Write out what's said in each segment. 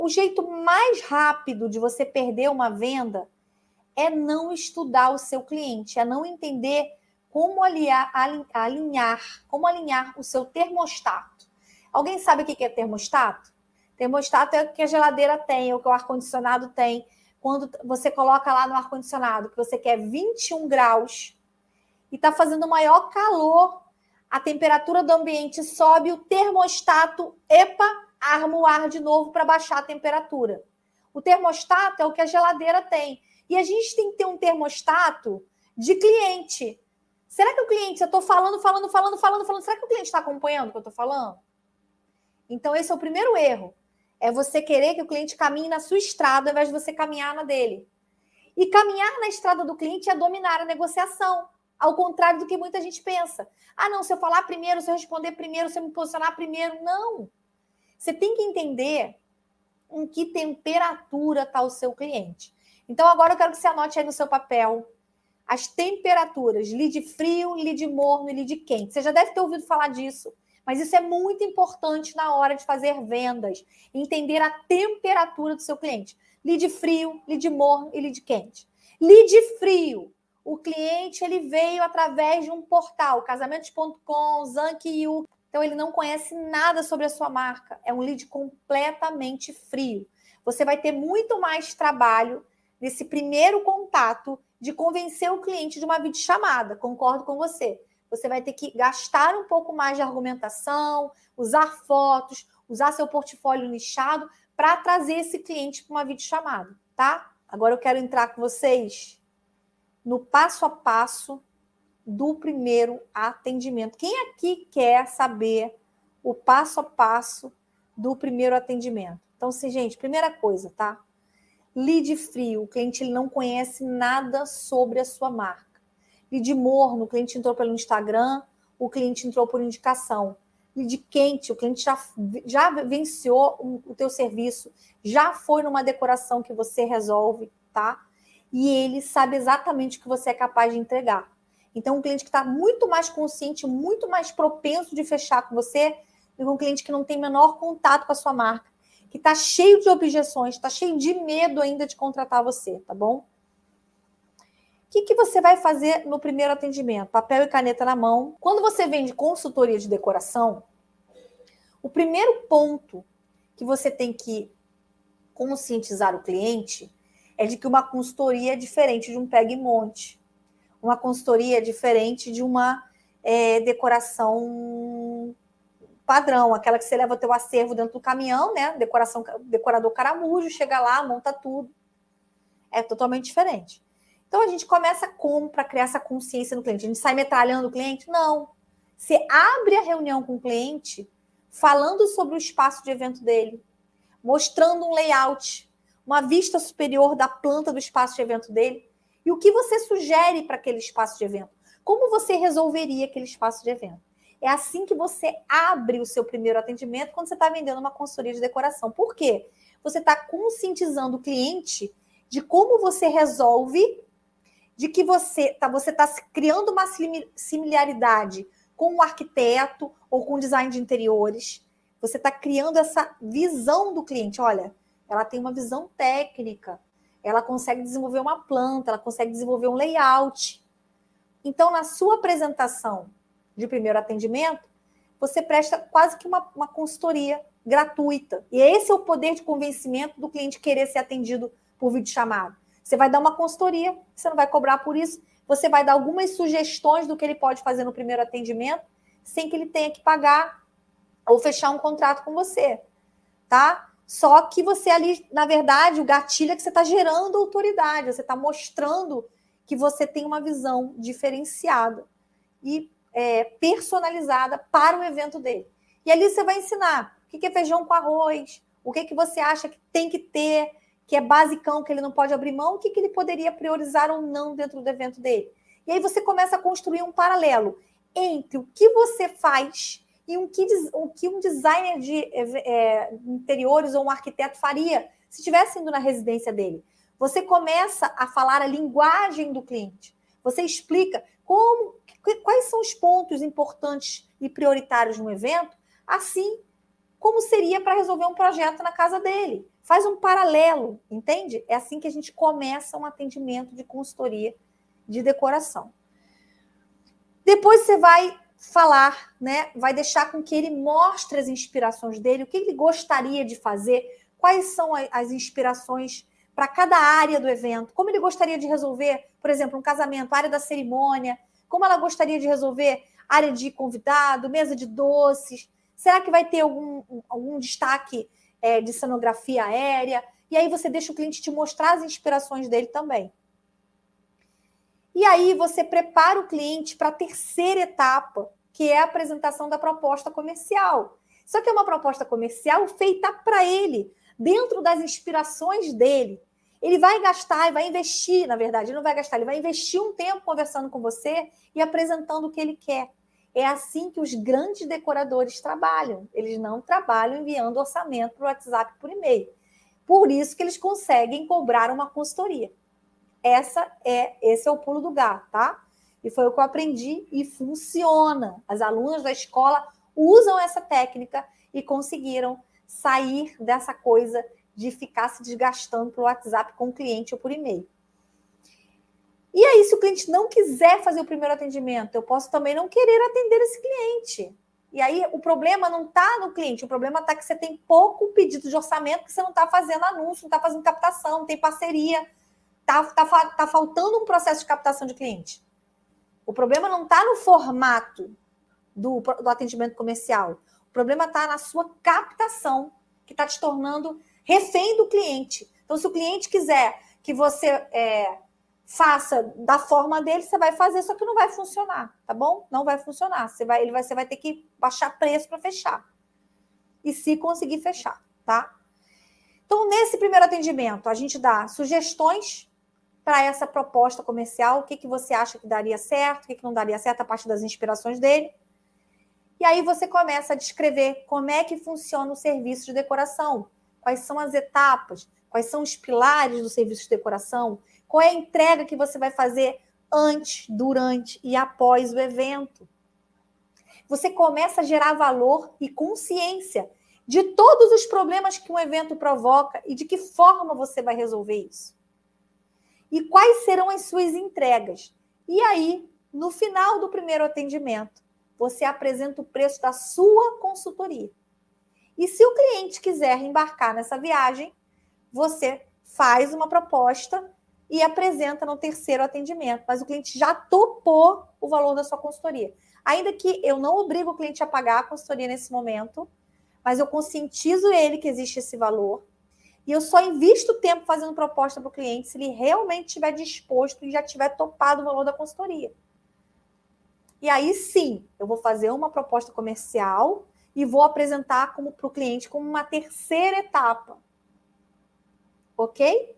O jeito mais rápido de você perder uma venda é não estudar o seu cliente, é não entender como alinhar o seu termostato. Alguém sabe o que é termostato? Termostato é o que a geladeira tem, o que o ar-condicionado tem. Quando você coloca lá no ar-condicionado que você quer 21 graus e está fazendo maior calor, a temperatura do ambiente sobe, o termostato, arma o ar de novo para baixar a temperatura. O termostato é o que a geladeira tem. E a gente tem que ter um termostato de cliente. Será que o cliente, eu estou falando, será que o cliente está acompanhando o que eu estou falando? Então, esse é o primeiro erro. É você querer que o cliente caminhe na sua estrada ao invés de você caminhar na dele. E caminhar na estrada do cliente é dominar a negociação. Ao contrário do que muita gente pensa. Ah, não, se eu falar primeiro, se eu responder primeiro, se eu me posicionar primeiro. Não. Você tem que entender em que temperatura está o seu cliente. Então, agora eu quero que você anote aí no seu papel as temperaturas, lead frio, lead morno e lead quente. Você já deve ter ouvido falar disso, mas isso é muito importante na hora de fazer vendas, entender a temperatura do seu cliente. Lead frio, lead morno e lead quente. Lead frio, o cliente ele veio através de um portal, casamentos.com, Zank.io. Então, ele não conhece nada sobre a sua marca. É um lead completamente frio. Você vai ter muito mais trabalho nesse primeiro contato de convencer o cliente de uma videochamada. Concordo com você. Você vai ter que gastar um pouco mais de argumentação, usar fotos, usar seu portfólio nichado para trazer esse cliente para uma videochamada, tá? Agora eu quero entrar com vocês no passo a passo do primeiro atendimento. Quem aqui quer saber o passo a passo do primeiro atendimento? Então, assim, gente, primeira coisa, tá? Lead frio, o cliente ele não conhece nada sobre a sua marca. Lead morno, o cliente entrou pelo Instagram, o cliente entrou por indicação. Lead quente, o cliente já venciou o teu serviço, já foi numa decoração que você resolve, tá? E ele sabe exatamente o que você é capaz de entregar. Então, um cliente que está muito mais consciente, muito mais propenso de fechar com você, do que um cliente que não tem menor contato com a sua marca, que está cheio de objeções, está cheio de medo ainda de contratar você, tá bom? O que você vai fazer no primeiro atendimento? Papel e caneta na mão. Quando você vende consultoria de decoração, o primeiro ponto que você tem que conscientizar o cliente é de que uma consultoria é diferente de um pega e monte. Uma consultoria é diferente de uma decoração padrão, aquela que você leva o teu acervo dentro do caminhão, né? Decorador caramujo, chega lá, monta tudo. É totalmente diferente. Então, a gente começa como para criar essa consciência no cliente? A gente sai metralhando o cliente? Não. Você abre a reunião com o cliente falando sobre o espaço de evento dele, mostrando um layout, uma vista superior da planta do espaço de evento dele e o que você sugere para aquele espaço de evento. Como você resolveria aquele espaço de evento? É assim que você abre o seu primeiro atendimento quando você está vendendo uma consultoria de decoração. Por quê? Você está conscientizando o cliente de como você resolve, de que você está criando uma similaridade com o arquiteto ou com o design de interiores. Você está criando essa visão do cliente. Olha, ela tem uma visão técnica, ela consegue desenvolver uma planta, ela consegue desenvolver um layout. Então, na sua apresentação de primeiro atendimento, você presta quase que uma consultoria gratuita. E esse é o poder de convencimento do cliente querer ser atendido por videochamada. Você vai dar uma consultoria, você não vai cobrar por isso, você vai dar algumas sugestões do que ele pode fazer no primeiro atendimento, sem que ele tenha que pagar ou fechar um contrato com você, tá? Só que você ali, na verdade, o gatilho é que você está gerando autoridade, você está mostrando que você tem uma visão diferenciada e personalizada para o evento dele. E ali você vai ensinar o que é feijão com arroz, o que você acha que tem que ter, que é basicão, que ele não pode abrir mão, o que ele poderia priorizar ou não dentro do evento dele. E aí você começa a construir um paralelo entre o que você faz e o que um designer de interiores ou um arquiteto faria se estivesse indo na residência dele. Você começa a falar a linguagem do cliente. Você explica quais são os pontos importantes e prioritários no evento, assim como seria para resolver um projeto na casa dele. Faz um paralelo, entende? É assim que a gente começa um atendimento de consultoria de decoração. Depois você vai falar, né? Vai deixar com que ele mostre as inspirações dele, o que ele gostaria de fazer, quais são as inspirações para cada área do evento, como ele gostaria de resolver, por exemplo, um casamento, a área da cerimônia, como ela gostaria de resolver área de convidado, mesa de doces, será que vai ter algum destaque de cenografia aérea? E aí você deixa o cliente te mostrar as inspirações dele também. E aí você prepara o cliente para a terceira etapa, que é a apresentação da proposta comercial. Só que é uma proposta comercial feita para ele, dentro das inspirações dele. Ele vai gastar e vai investir, na verdade, ele não vai gastar, ele vai investir um tempo conversando com você e apresentando o que ele quer. É assim que os grandes decoradores trabalham. Eles não trabalham enviando orçamento para o WhatsApp por e-mail. Por isso que eles conseguem cobrar uma consultoria. Esse é o pulo do gato, tá? E foi o que eu aprendi e funciona. As alunas da escola usam essa técnica e conseguiram sair dessa coisa de ficar se desgastando pelo WhatsApp com o cliente ou por e-mail. E aí, se o cliente não quiser fazer o primeiro atendimento, eu posso também não querer atender esse cliente. E aí, o problema não está no cliente, o problema está que você tem pouco pedido de orçamento, que você não está fazendo anúncio, não está fazendo captação, não tem parceria. Tá faltando um processo de captação de cliente. O problema não está no formato do atendimento comercial. O problema está na sua captação, que está te tornando refém do cliente. Então, se o cliente quiser que você faça da forma dele, você vai fazer, só que não vai funcionar, tá bom? Não vai funcionar. Você vai ter que baixar preço para fechar. E se conseguir fechar, tá? Então, nesse primeiro atendimento, a gente dá sugestões para essa proposta comercial, o que você acha que daria certo, o que não daria certo, a partir das inspirações dele. E aí você começa a descrever como é que funciona o serviço de decoração, quais são as etapas, quais são os pilares do serviço de decoração, qual é a entrega que você vai fazer antes, durante e após o evento. Você começa a gerar valor e consciência de todos os problemas que um evento provoca e de que forma você vai resolver isso. E quais serão as suas entregas. E aí, no final do primeiro atendimento, você apresenta o preço da sua consultoria. E se o cliente quiser embarcar nessa viagem, você faz uma proposta e apresenta no terceiro atendimento. Mas o cliente já topou o valor da sua consultoria. Ainda que eu não obrigo o cliente a pagar a consultoria nesse momento, mas eu conscientizo ele que existe esse valor. E eu só invisto tempo fazendo proposta para o cliente se ele realmente estiver disposto e já tiver topado o valor da consultoria. E aí sim, eu vou fazer uma proposta comercial e vou apresentar para o cliente como uma terceira etapa. Ok?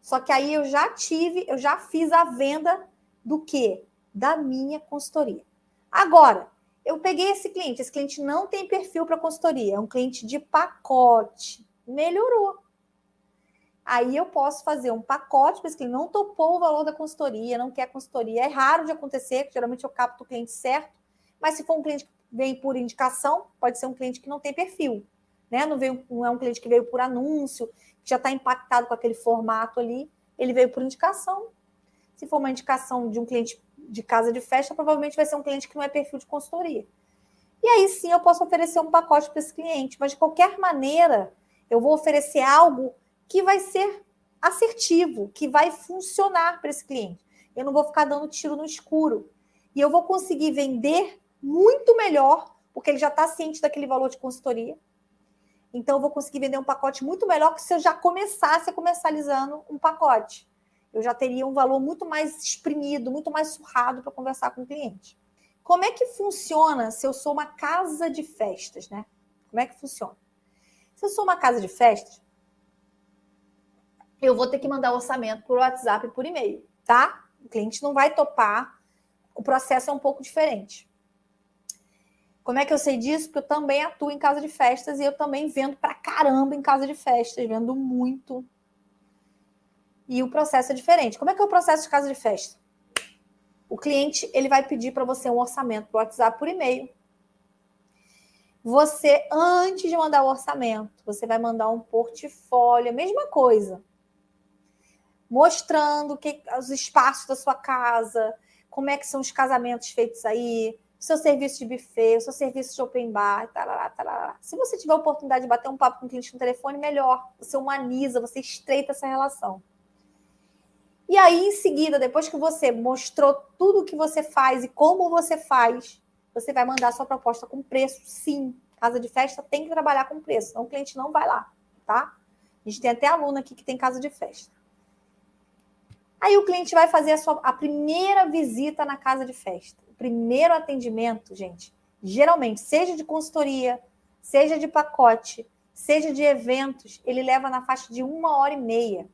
Só que aí eu já fiz a venda do quê? Da minha consultoria. Agora, eu peguei esse cliente não tem perfil para consultoria, é um cliente de pacote. Melhorou. Aí eu posso fazer um pacote para esse cliente, não topou o valor da consultoria, não quer consultoria. É raro de acontecer, que geralmente eu capto o cliente certo, mas se for um cliente que vem por indicação, pode ser um cliente que não tem perfil, né? Não é um cliente que veio por anúncio, que já está impactado com aquele formato ali, ele veio por indicação. Se for uma indicação de um cliente de casa de festa, provavelmente vai ser um cliente que não é perfil de consultoria. E aí sim eu posso oferecer um pacote para esse cliente, mas de qualquer maneira eu vou oferecer algo que vai ser assertivo, que vai funcionar para esse cliente. Eu não vou ficar dando tiro no escuro. E eu vou conseguir vender muito melhor, porque ele já está ciente daquele valor de consultoria. Então, eu vou conseguir vender um pacote muito melhor que se eu já começasse comercializando um pacote. Eu já teria um valor muito mais exprimido, muito mais surrado para conversar com o cliente. Como é que funciona se eu sou uma casa de festas, né? Como é que funciona? Se eu sou uma casa de festas, eu vou ter que mandar o orçamento por WhatsApp e por e-mail, tá? O cliente não vai topar, o processo é um pouco diferente. Como é que eu sei disso? Porque eu também atuo em casa de festas e eu também vendo pra caramba em casa de festas, vendo muito. E o processo é diferente. Como é que é o processo de casa de festa? O cliente, ele vai pedir para você um orçamento por WhatsApp, por e-mail. Você, antes de mandar o orçamento, você vai mandar um portfólio, a mesma coisa, mostrando os espaços da sua casa, como é que são os casamentos feitos aí, o seu serviço de buffet, o seu serviço de open bar, tarará, tarará. Se você tiver a oportunidade de bater um papo com o cliente no telefone, melhor. Você humaniza, você estreita essa relação. E aí, em seguida, depois que você mostrou tudo o que você faz e como você faz, você vai mandar sua proposta com preço, sim. Casa de festa tem que trabalhar com preço, senão o cliente não vai lá, tá? A gente tem até aluno aqui que tem casa de festa. Aí o cliente vai fazer a primeira visita na casa de festa. O primeiro atendimento, gente, geralmente, seja de consultoria, seja de pacote, seja de eventos, ele leva na faixa de 1h30,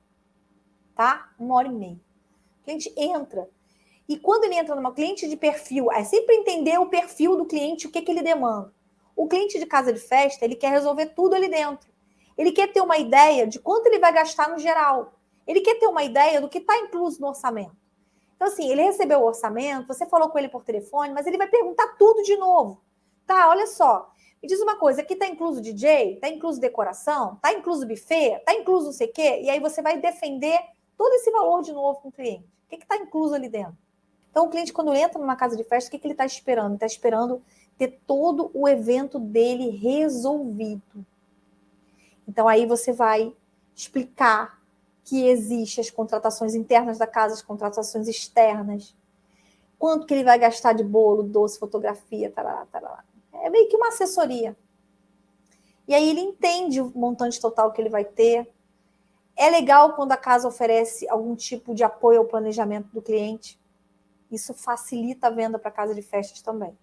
tá? 1h30. O cliente entra. E quando ele entra numa cliente de perfil, é sempre entender o perfil do cliente, o que ele demanda. O cliente de casa de festa, ele quer resolver tudo ali dentro. Ele quer ter uma ideia de quanto ele vai gastar no geral. Ele quer ter uma ideia do que está incluso no orçamento. Então, assim, ele recebeu o orçamento, você falou com ele por telefone, mas ele vai perguntar tudo de novo. Tá, olha só. Me diz uma coisa, aqui está incluso DJ? Está incluso decoração? Está incluso buffet? Está incluso não sei o quê? E aí você vai defender todo esse valor de novo com o cliente. O que está incluso ali dentro? Então, o cliente, quando entra numa casa de festa, o que ele está esperando? Ele está esperando ter todo o evento dele resolvido. Então, aí você vai explicar que existem as contratações internas da casa, as contratações externas, quanto que ele vai gastar de bolo, doce, fotografia, tarará, tarará. É meio que uma assessoria. E aí ele entende o montante total que ele vai ter. É legal quando a casa oferece algum tipo de apoio ao planejamento do cliente. Isso facilita a venda para casa de festas também.